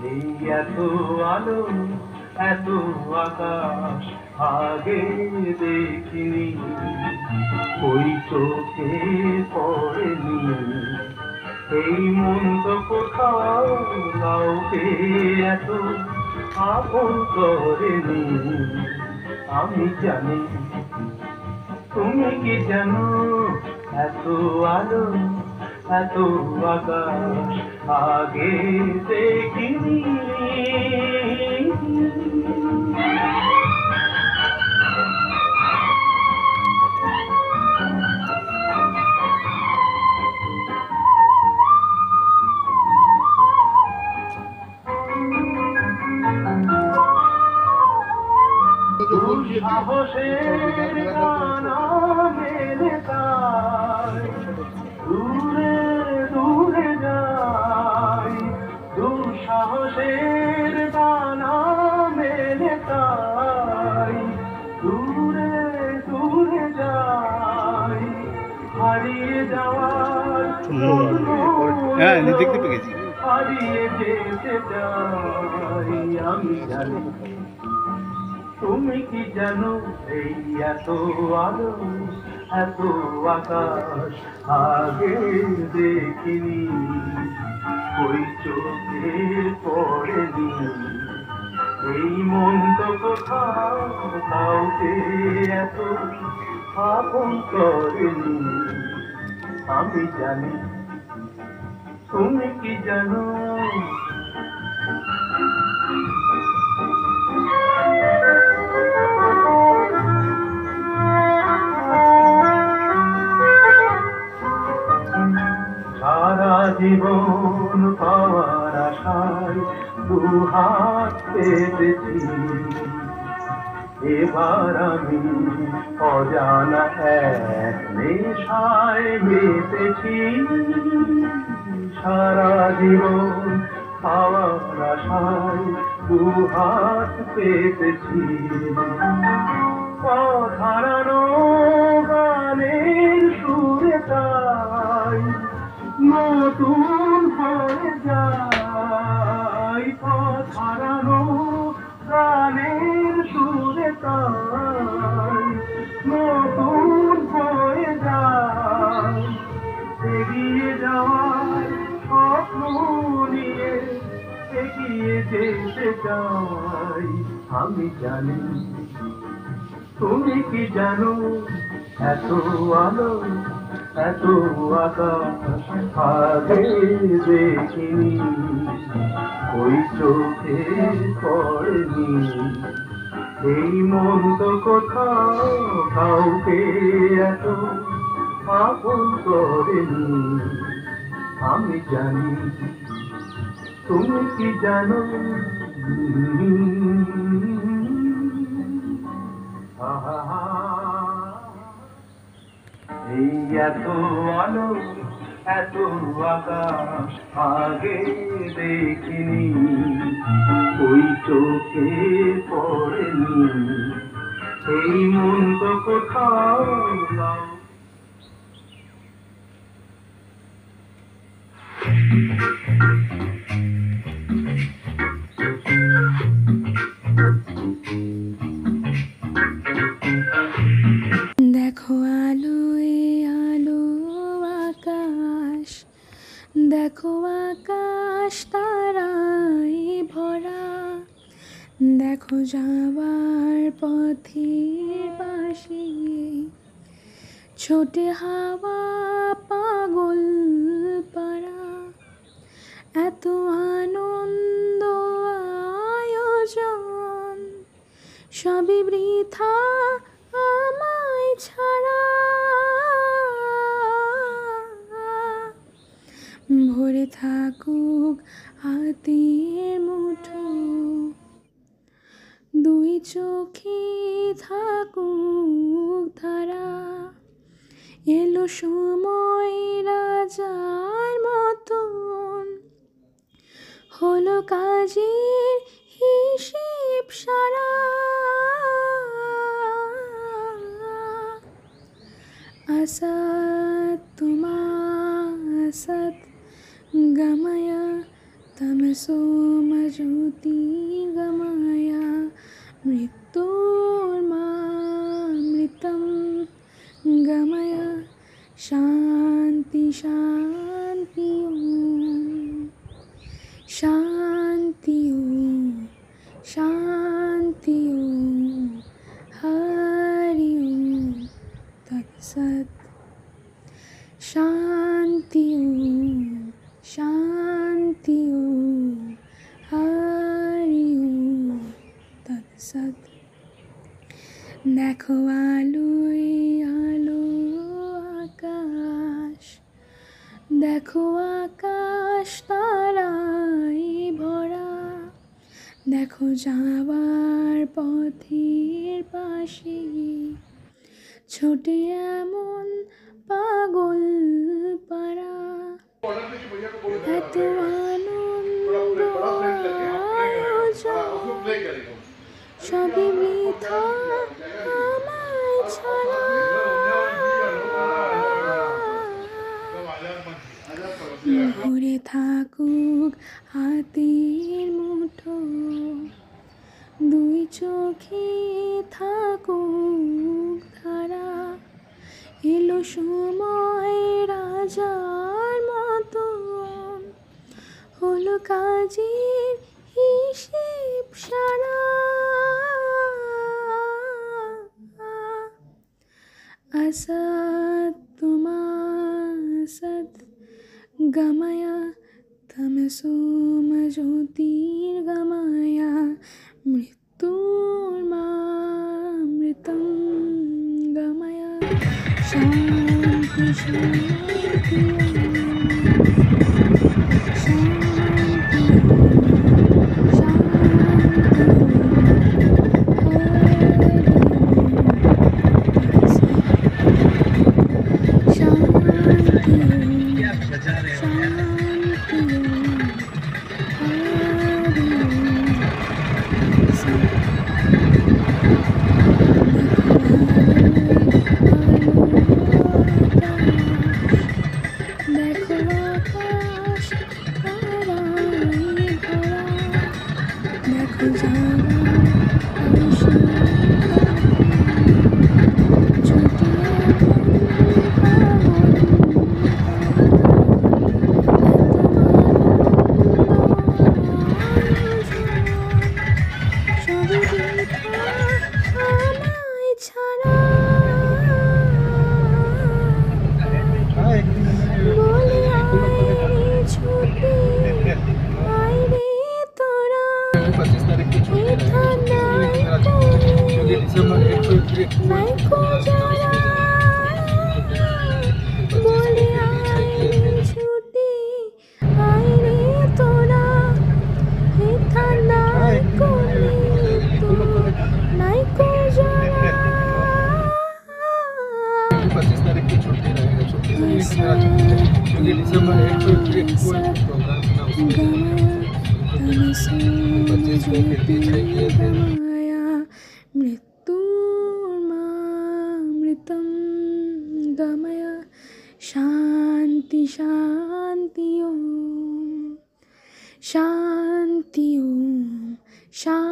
এই এত আলো এত আকাশ আগে দেখিনি, ওই চোখে পড়েনি, এই মন তো কোথাও কাউকে এত আপন করেনি। আমি জানি তুমি কি জানো, এত আলো এত আকাশ আগে দেখিনি। দুঃসাহসের কানা মেরে তাই দূরে দূরে যাই, দুঃসাহসের কানা মেরে তাই দূরে দূরে যাই, হারিয়ে যাওয়ার দেখতে পেয়েছি, হারিয়ে যেতে চাই। আমি জানি তুমি কি জানো, এই এত আলো এত আকাশ আগে দেখিনি, ওই চোখে পড়েনি, এই মন তো কোথাও কাউকে এত আপন করেনি। আমি জানি তুমি কি জানো, সারা জীবন পাওয়ার আশায় দুহাত পেতেছি, এবার আমি অজানা এক নেশায় মেতেছি। সারা জীবন পাওয়ার আশায় দুহাত পেতেছি, পথ হারানো গানের সুরে তাই নতুন হয়ে যায়, পথ হারানো গানের সুরে তাই নতুন হয়ে যায়, এগিয়ে যাওয়ার স্বপ্ন নিয়ে এগিয়ে যেতে চাই। আমি জানি তুমি কি জানো, এত আলো এত আকাশ আগে দেখিনি, ওই চোখে পড়েনি, এই মন তো কোথাও কাউকে এত আপন করেনি। আমি জানি তুমি কি জানো, এই এত আলো এত আকাশ আগে দেখিনি, ওই চোখে পড়েনি, এই মন তো কোথাও দেখো আলো আলো আকাশ, দেখো আকাশ তারায় ভরা, দেখো যাওয়ার পথের পাশে ছোটে হাওয়া পাগল পাড়া, এত আনন্দ আয়োজন সবই বৃথা আমায় ছাড়া, ভরে থাকুক হাতের মুঠো, দুই চোখে থাকুক ধারা, এলো সময় রাজার মতন, হলো কাজের হিসেব সারা। तमसोमज्योतिर्गमय मृत्योर्मामृतं गमय शान्ति शान्ति ॐ शान्ति ॐ शान्ति ॐ हरि ॐ तत्सत् शान्ति ॐ शान्ति ॐ हरि ॐ तत्सत् देखो आलोय आलो आकाश देखो आकाश ताराয় ভরা দেখো যাওয়ার পথের পাশে ছোটে এমন পাগল পারা এত আনন্দ আয়োজন সবই বৃথা আমায় ছাড়া ভরে থাকুক হাতের মুঠো দুই চোখে থাকুক ধারা এলো সময় রাজার মতন হলো কাজের হিসেব সারা असत् तुमासत् गमय तमसोमज्योतिर्गमय मृत्योर्मामृतं गमय शान्ति शान्ति मृत्योर्मामृतं गमय शान्ति शान्ति ॐ शान्ति ॐ शान्ति